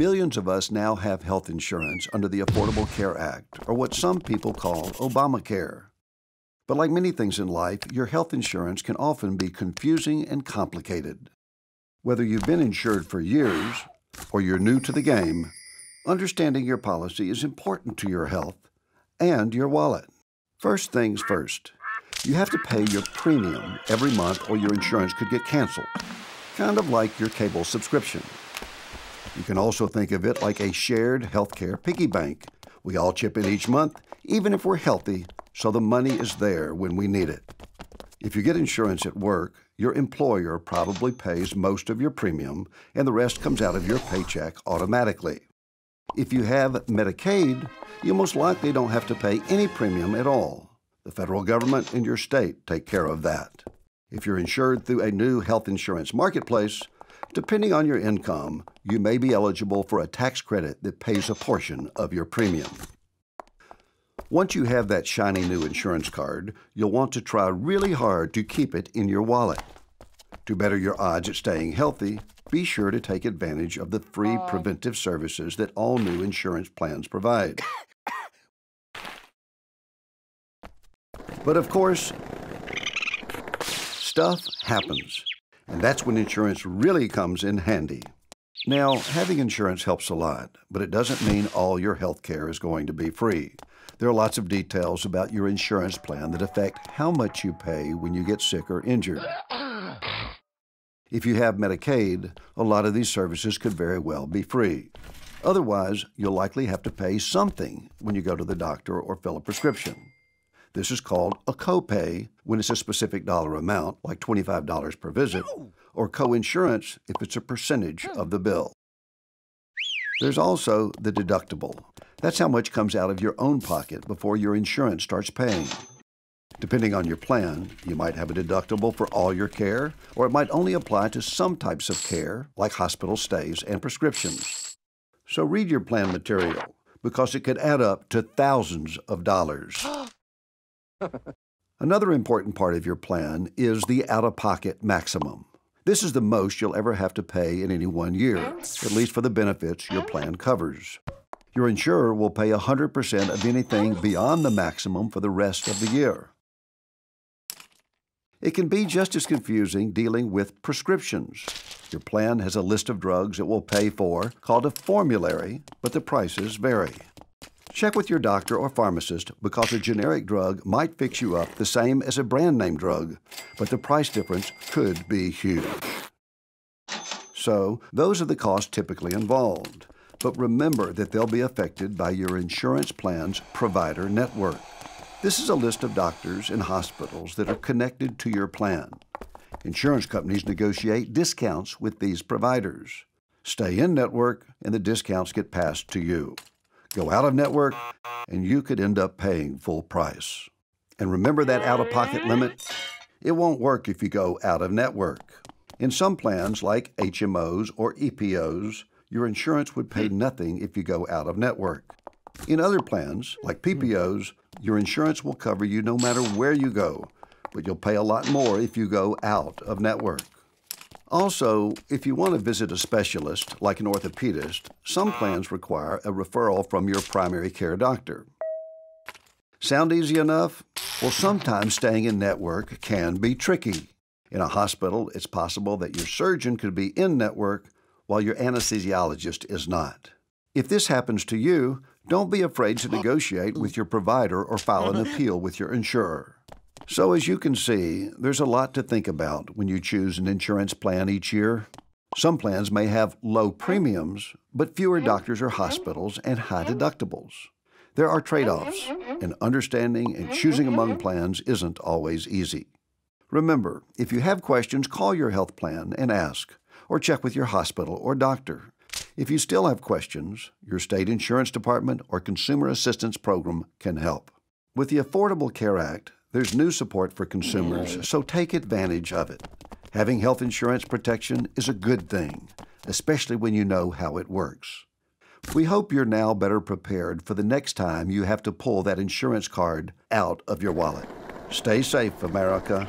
Millions of us now have health insurance under the Affordable Care Act, or what some people call Obamacare. But like many things in life, your health insurance can often be confusing and complicated. Whether you've been insured for years or you're new to the game, understanding your policy is important to your health and your wallet. First things first, you have to pay your premium every month or your insurance could get canceled, kind of like your cable subscription. You can also think of it like a shared healthcare piggy bank. We all chip in each month, even if we're healthy, so the money is there when we need it. If you get insurance at work, your employer probably pays most of your premium, and the rest comes out of your paycheck automatically. If you have Medicaid, you most likely don't have to pay any premium at all. The federal government and your state take care of that. If you're insured through a new health insurance marketplace, depending on your income, you may be eligible for a tax credit that pays a portion of your premium. Once you have that shiny new insurance card, you'll want to try really hard to keep it in your wallet. To better your odds at staying healthy, be sure to take advantage of the free preventive services that all new insurance plans provide. But of course, stuff happens, and that's when insurance really comes in handy. Now, having insurance helps a lot, but it doesn't mean all your health care is going to be free. There are lots of details about your insurance plan that affect how much you pay when you get sick or injured. If you have Medicaid, a lot of these services could very well be free. Otherwise, you'll likely have to pay something when you go to the doctor or fill a prescription. This is called a copay when it's a specific dollar amount, like $25 per visit, or coinsurance if it's a percentage of the bill. There's also the deductible. That's how much comes out of your own pocket before your insurance starts paying. Depending on your plan, you might have a deductible for all your care, or it might only apply to some types of care, like hospital stays and prescriptions. So read your plan material, because it could add up to thousands of dollars. Another important part of your plan is the out-of-pocket maximum. This is the most you'll ever have to pay in any 1 year, at least for the benefits your plan covers. Your insurer will pay 100% of anything beyond the maximum for the rest of the year. It can be just as confusing dealing with prescriptions. Your plan has a list of drugs it will pay for called a formulary, but the prices vary. Check with your doctor or pharmacist because a generic drug might fix you up the same as a brand name drug, but the price difference could be huge. So, those are the costs typically involved. But remember that they'll be affected by your insurance plan's provider network. This is a list of doctors and hospitals that are connected to your plan. Insurance companies negotiate discounts with these providers. Stay in network and the discounts get passed to you. Go out of network and you could end up paying full price. And remember that out-of-pocket limit? It won't work if you go out of network. In some plans like HMOs or EPOs, your insurance would pay nothing if you go out of network. In other plans, like PPOs, your insurance will cover you no matter where you go, but you'll pay a lot more if you go out of network. Also, if you want to visit a specialist, like an orthopedist, some plans require a referral from your primary care doctor. Sound easy enough? Well, sometimes staying in network can be tricky. In a hospital, it's possible that your surgeon could be in network while your anesthesiologist is not. If this happens to you, don't be afraid to negotiate with your provider or file an appeal with your insurer. So as you can see, there's a lot to think about when you choose an insurance plan each year. Some plans may have low premiums, but fewer doctors or hospitals and high deductibles. There are trade-offs, and understanding and choosing among plans isn't always easy. Remember, if you have questions, call your health plan and ask, or check with your hospital or doctor. If you still have questions, your state insurance department or consumer assistance program can help. With the Affordable Care Act, there's new support for consumers, so take advantage of it. Having health insurance protection is a good thing, especially when you know how it works. We hope you're now better prepared for the next time you have to pull that insurance card out of your wallet. Stay safe, America.